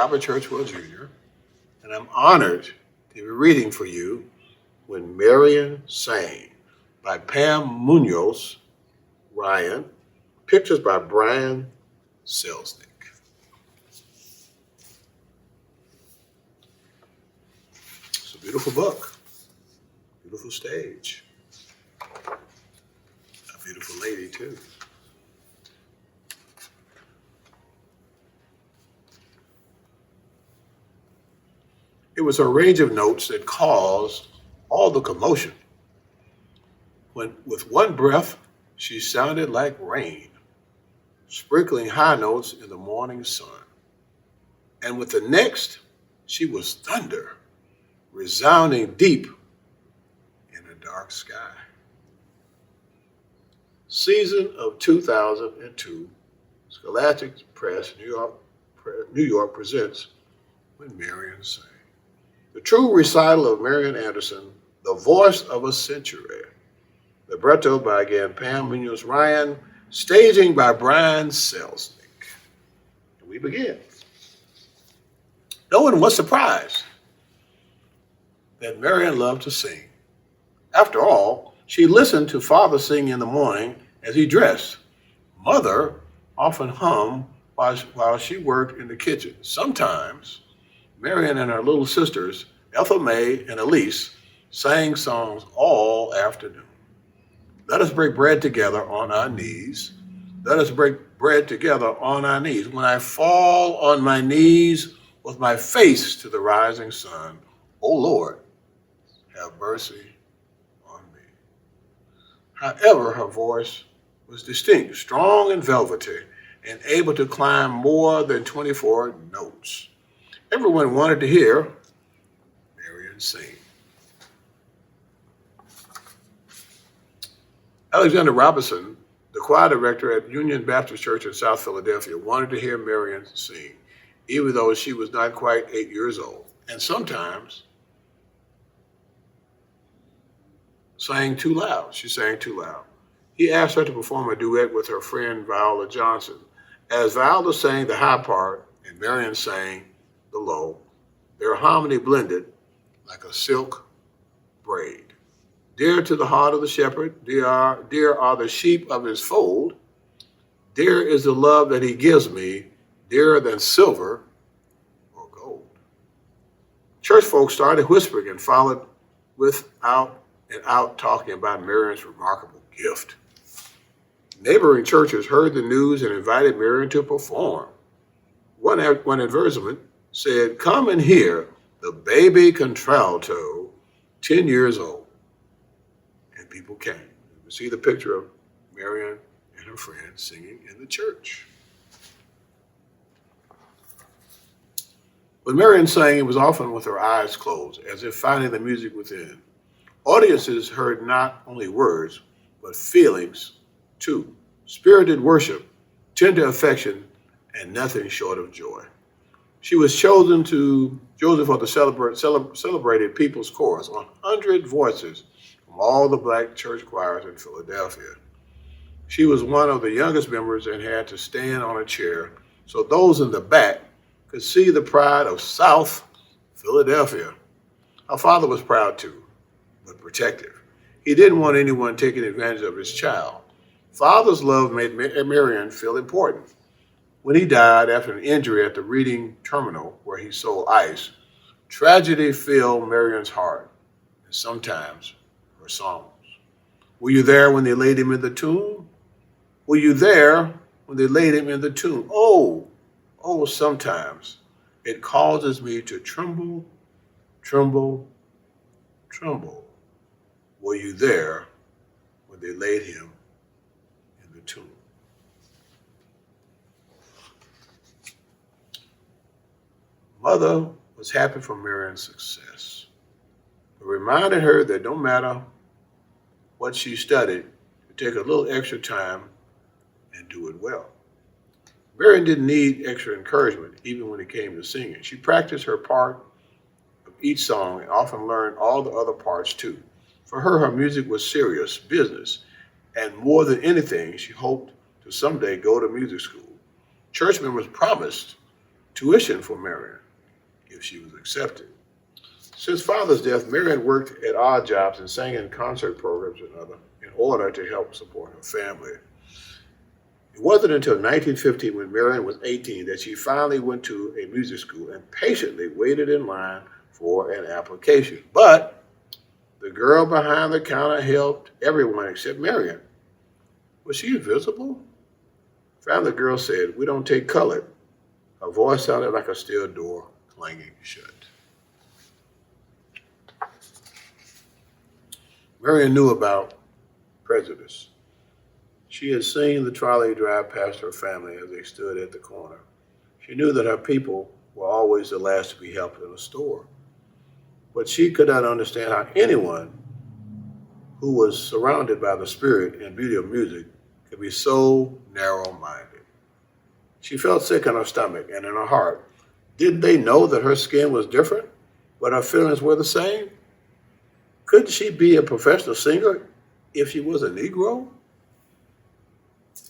Robert Churchwell Jr., and I'm honored to be reading for you When Marian Sang by Pam Munoz Ryan, pictures by Brian Selznick. It's a beautiful book, beautiful stage, a beautiful lady too. It was a range of notes that caused all the commotion. When, with one breath, she sounded like rain, sprinkling high notes in the morning sun. And with the next, she was thunder, resounding deep in a dark sky. Season of 2002, Scholastic Press, New York presents When Marian Sang. The true recital of Marian Anderson, the voice of a century. Libretto by, again, Pam Munoz Ryan, staging by Brian Selznick. And we begin. No one was surprised that Marian loved to sing. After all, she listened to Father sing in the morning as he dressed. Mother often hummed while she worked in the kitchen. Sometimes Marian and her little sisters, Ethel May and Elise, sang songs all afternoon. Let us break bread together on our knees. Let us break bread together on our knees. When I fall on my knees with my face to the rising sun, O Lord, have mercy on me. However, her voice was distinct, strong and velvety, and able to climb more than 24 notes. Everyone wanted to hear Marian sing. Alexander Robinson, the choir director at Union Baptist Church in South Philadelphia, wanted to hear Marian sing, even though she was not quite 8 years old, and sometimes sang too loud. She sang too loud. He asked her to perform a duet with her friend Viola Johnson. As Viola sang the high part and Marian sang the low, their harmony blended like a silk braid. Dear to the heart of the shepherd, dear are the sheep of his fold. Dear is the love that he gives me, dearer than silver or gold. Church folks started whispering and followed without and out talking about Marian's remarkable gift. Neighboring churches heard the news and invited Marian to perform. One advertisement said, "Come and hear the baby contralto, 10 years old." And people came. You see the picture of Marian and her friends singing in the church. When Marian sang, it was often with her eyes closed, as if finding the music within. Audiences heard not only words, but feelings too. Spirited worship, tender affection, and nothing short of joy. She was chosen for the celebrated People's Chorus, 100 voices from all the black church choirs in Philadelphia. She was one of the youngest members and had to stand on a chair so those in the back could see the pride of South Philadelphia. Her father was proud too, but protective. He didn't want anyone taking advantage of his child. Father's love made Marian feel important. When he died after an injury at the Reading Terminal where he sold ice, tragedy filled Marian's heart and sometimes her songs. Were you there when they laid him in the tomb? Were you there when they laid him in the tomb? Oh, sometimes it causes me to tremble, tremble, tremble. Were you there when they laid him in the tomb? Mother was happy for Marian's success, but reminded her that no matter what she studied, to take a little extra time and do it well. Marian didn't need extra encouragement, even when it came to singing. She practiced her part of each song and often learned all the other parts too. For her music was serious business, and more than anything, she hoped to someday go to music school. Church members promised tuition for Marian if she was accepted. Since father's death, Marian worked at odd jobs and sang in concert programs and other in order to help support her family. It wasn't until 1915, when Marian was 18, that she finally went to a music school and patiently waited in line for an application. But the girl behind the counter helped everyone except Marian. Was she invisible? Finally, the girl said, "We don't take colored." Her voice sounded like a steel door clanging shut. Marian knew about prejudice. She had seen the trolley drive past her family as they stood at the corner. She knew that her people were always the last to be helped in a store. But she could not understand how anyone who was surrounded by the spirit and beauty of music could be so narrow-minded. She felt sick in her stomach and in her heart. Didn't they know that her skin was different, but her feelings were the same? Couldn't she be a professional singer if she was a Negro?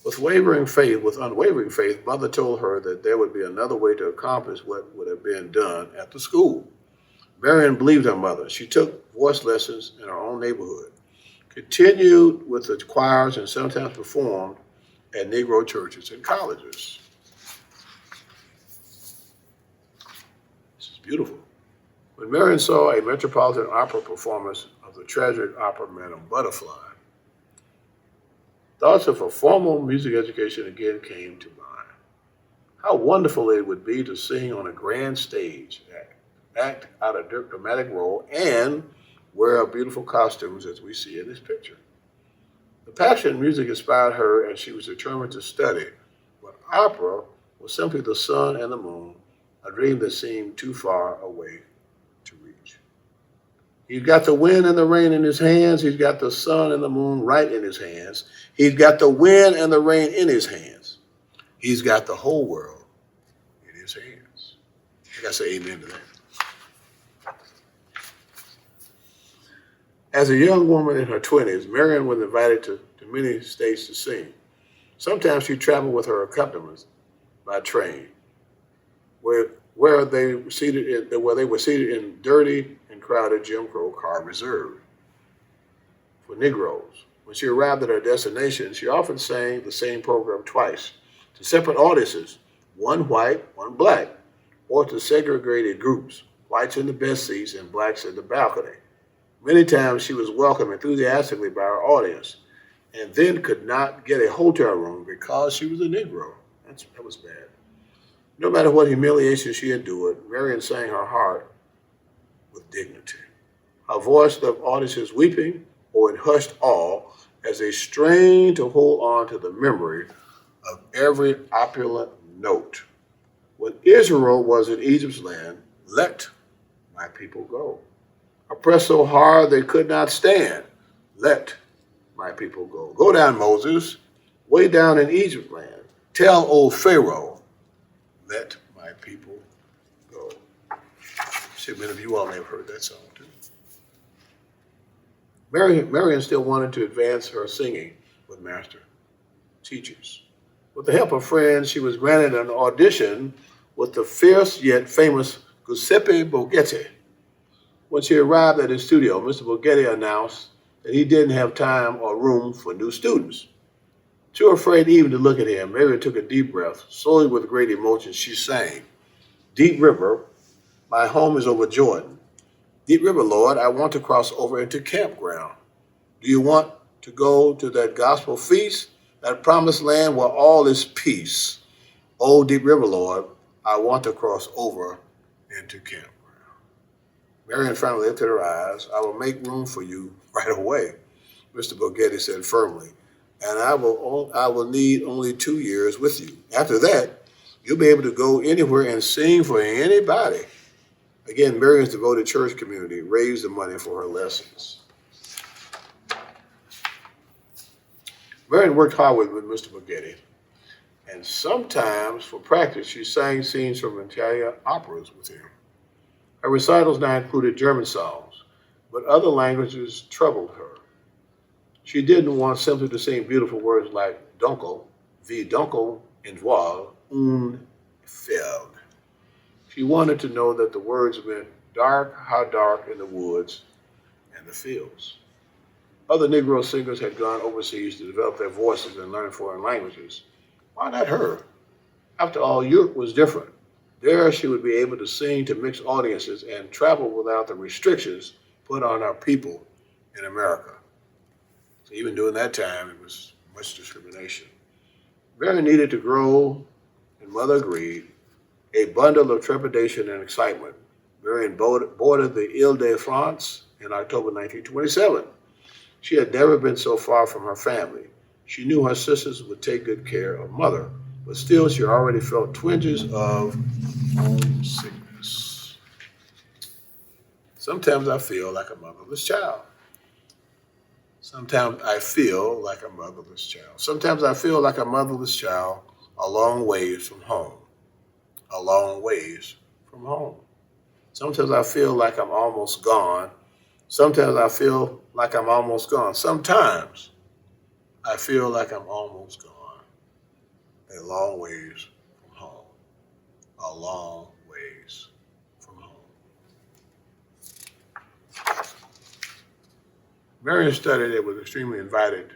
With unwavering faith, Mother told her that there would be another way to accomplish what would have been done at the school. Marian believed her mother. She took voice lessons in her own neighborhood, continued with the choirs, and sometimes performed at Negro churches and colleges. This is beautiful. When Marian saw a Metropolitan Opera performance of the tragic opera Madame Butterfly, thoughts of a formal music education again came to mind. How wonderful it would be to sing on a grand stage, act out a dramatic role, and wear beautiful costumes as we see in this picture. The passion in music inspired her, and she was determined to study, but opera was simply the sun and the moon, a dream that seemed too far away to reach. He's got the wind and the rain in his hands. He's got the sun and the moon right in his hands. He's got the wind and the rain in his hands. He's got the whole world in his hands. I gotta say amen to that. As a young woman in her 20s, Marian was invited to many states to sing. Sometimes she traveled with her accompaniment by train, where they were seated in dirty and crowded Jim Crow car reserved for Negroes. When she arrived at her destination, she often sang the same program twice to separate audiences, one white, one black, or to segregated groups, whites in the best seats and blacks in the balcony. Many times she was welcomed enthusiastically by her audience, and then could not get a hotel room because she was a Negro. That was bad. No matter what humiliation she endured, Marian sang her heart with dignity. Her voice left audiences weeping or in hushed awe as they strained to hold on to the memory of every opulent note. When Israel was in Egypt's land, let my people go. Oppressed so hard they could not stand, let my people go. Go down, Moses, way down in Egypt land. Tell old Pharaoh, let my people go. I'm sure many of you all may have heard that song too. Marian still wanted to advance her singing with master teachers. With the help of friends, she was granted an audition with the fierce yet famous Giuseppe Borghetti. When she arrived at his studio, Mr. Borghetti announced that he didn't have time or room for new students. Too afraid even to look at him, Marian took a deep breath. Slowly, with great emotion, she sang, "Deep River, my home is over Jordan. Deep River, Lord, I want to cross over into campground. Do you want to go to that gospel feast, that promised land where all is peace? Oh, Deep River, Lord, I want to cross over into campground." Marian finally lifted her eyes. "I will make room for you right away," Mr. Borghetti said firmly, "and I will need only 2 years with you. After that, you'll be able to go anywhere and sing for anybody." Again, Marian's devoted church community raised the money for her lessons. Marian worked hard with Mr. Borghetti, and sometimes for practice, she sang scenes from Italian operas with him. Her recitals now included German songs, but other languages troubled her. She didn't want simply to sing beautiful words like Dunkel, wie Dunkel in Voile, unfeld. She wanted to know that the words meant dark, how dark in the woods and the fields. Other Negro singers had gone overseas to develop their voices and learn foreign languages. Why not her? After all, Europe was different. There she would be able to sing to mixed audiences and travel without the restrictions put on our people in America. So even during that time, it was much discrimination. Marian needed to grow, and Mother agreed, a bundle of trepidation and excitement. Marian boarded the Ile-de-France in October 1927. She had never been so far from her family. She knew her sisters would take good care of Mother, but still she already felt twinges of homesickness. Sometimes I feel like a motherless child. Sometimes I feel like a motherless child. Sometimes I feel like a motherless child a long ways from home. A long ways from home. Sometimes I feel like I'm almost gone. Sometimes I feel like I'm almost gone. Sometimes I feel like I'm almost gone. A long ways from home. A long ways from home. Marian studied and was extremely invited,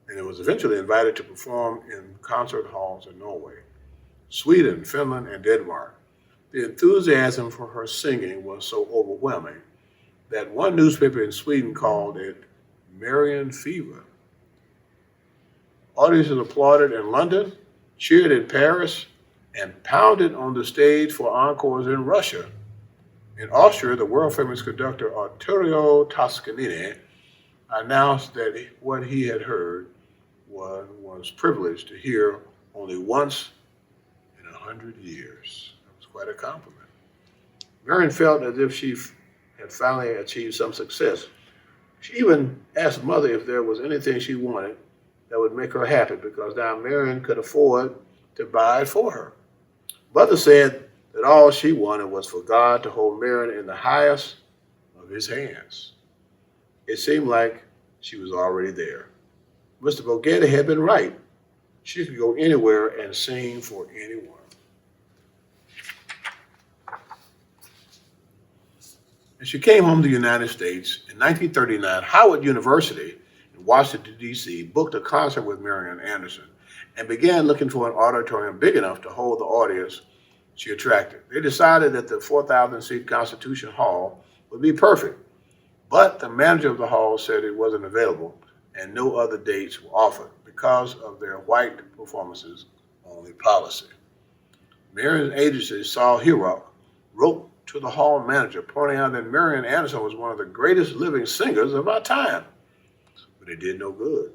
and it was eventually invited to perform in concert halls in Norway, Sweden, Finland, and Denmark. The enthusiasm for her singing was so overwhelming that one newspaper in Sweden called it Marian fever. Audiences applauded in London, cheered in Paris, and pounded on the stage for encores in Russia. In Austria, the world-famous conductor Arturo Toscanini announced that what he had heard was privileged to hear only once in 100 years. That was quite a compliment. Marian felt as if she had finally achieved some success. She even asked Mother if there was anything she wanted that would make her happy, because now Marian could afford to buy it for her. Mother said that all she wanted was for God to hold Marian in the highest of his hands. It seemed like she was already there. Mr. Bogetta had been right. She could go anywhere and sing for anyone. As she came home to the United States in 1939, Howard University in Washington, D.C. booked a concert with Marian Anderson and began looking for an auditorium big enough to hold the audience she attracted. They decided that the 4,000-seat Constitution Hall would be perfect, but the manager of the hall said it wasn't available and no other dates were offered because of their white performances only policy. Marian's agency, Saul Hirock, wrote to the hall manager pointing out that Marian Anderson was one of the greatest living singers of our time, but it did no good.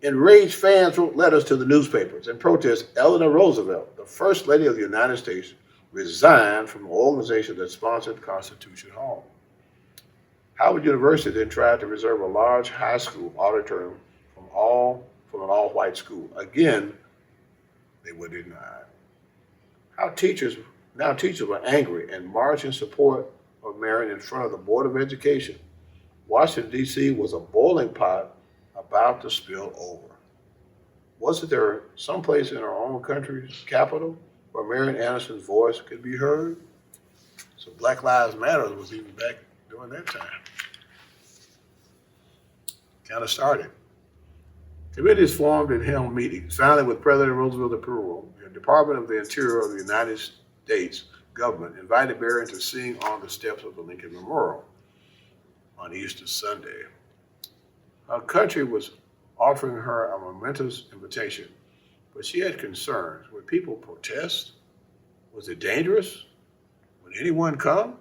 Enraged fans wrote letters to the newspapers in protest. Eleanor Roosevelt, the First Lady of the United States, resigned from the organization that sponsored Constitution Hall. Howard University then tried to reserve a large high school auditorium from an all-white school. Again, they were denied. Now teachers were angry and marched in support of Marian in front of the Board of Education. Washington, D.C. was a boiling pot about to spill over. Wasn't there someplace in our own country's capital where Marian Anderson's voice could be heard? So Black Lives Matter was even back during that time. Kind of started. Committees formed and held meetings. Finally, with President Roosevelt's approval, the Department of the Interior of the United States government invited Marian to sing on the steps of the Lincoln Memorial on Easter Sunday. Her country was offering her a momentous invitation, but she had concerns. Would people protest? Was it dangerous? Would anyone come?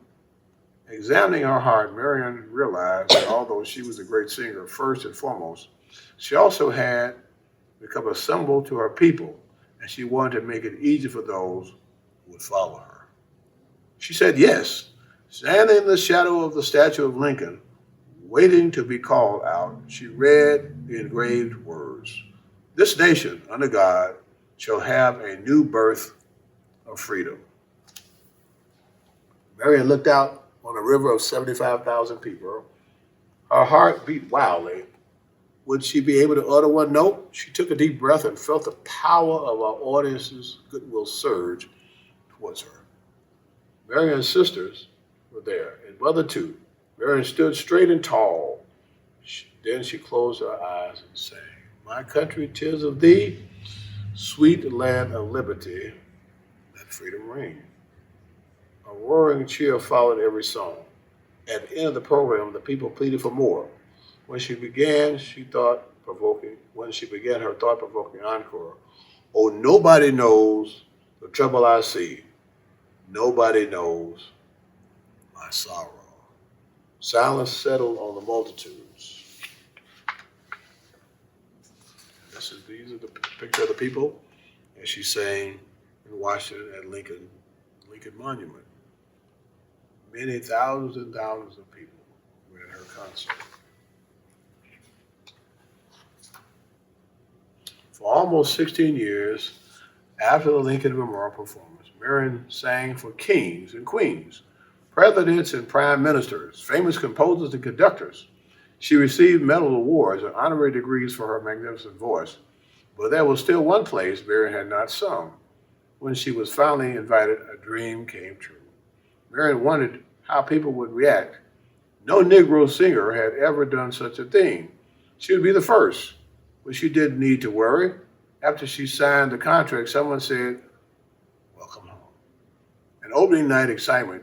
Examining her heart, Marian realized that although she was a great singer first and foremost, she also had become a symbol to her people, and she wanted to make it easy for those who would follow her. She said yes. Standing in the shadow of the statue of Lincoln, waiting to be called out, she read the engraved words, "This nation, under God, shall have a new birth of freedom." Marian looked out on a river of 75,000 people. Her heart beat wildly. Would she be able to utter one note? She took a deep breath and felt the power of our audience's goodwill surge towards her. Marian's sisters were there, and Mother too. Marian stood straight and tall. Then she closed her eyes and sang, "My country, 'tis of thee, sweet land of liberty, let freedom ring." A roaring cheer followed every song. At the end of the program, the people pleaded for more. When she began her thought-provoking encore, "Oh, nobody knows the trouble I see. Nobody knows my sorrow." Silence settled on the multitudes. These are the picture of the people as she sang in Washington at Lincoln Monument. Many thousands and thousands of people were at her concert. For almost 16 years after the Lincoln Memorial performance, Marian sang for kings and queens, presidents and prime ministers, famous composers and conductors. She received medal awards and honorary degrees for her magnificent voice, but there was still one place Marian had not sung. When she was finally invited, a dream came true. Marian wondered how people would react. No Negro singer had ever done such a thing. She would be the first, but she didn't need to worry. After she signed the contract, someone said, "Welcome home." An opening night excitement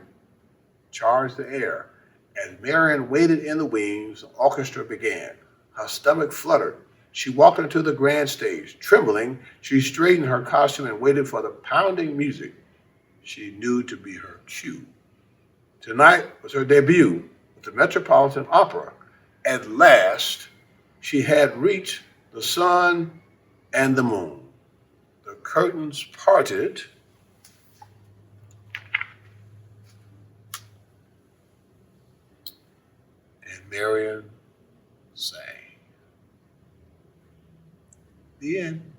charged the air. As Marian waited in the wings, the orchestra began. Her stomach fluttered. She walked into the grand stage. Trembling, she straightened her costume and waited for the pounding music she knew to be her cue. Tonight was her debut with the Metropolitan Opera. At last, she had reached the sun and the moon. The curtains parted, and Marian sang. The end.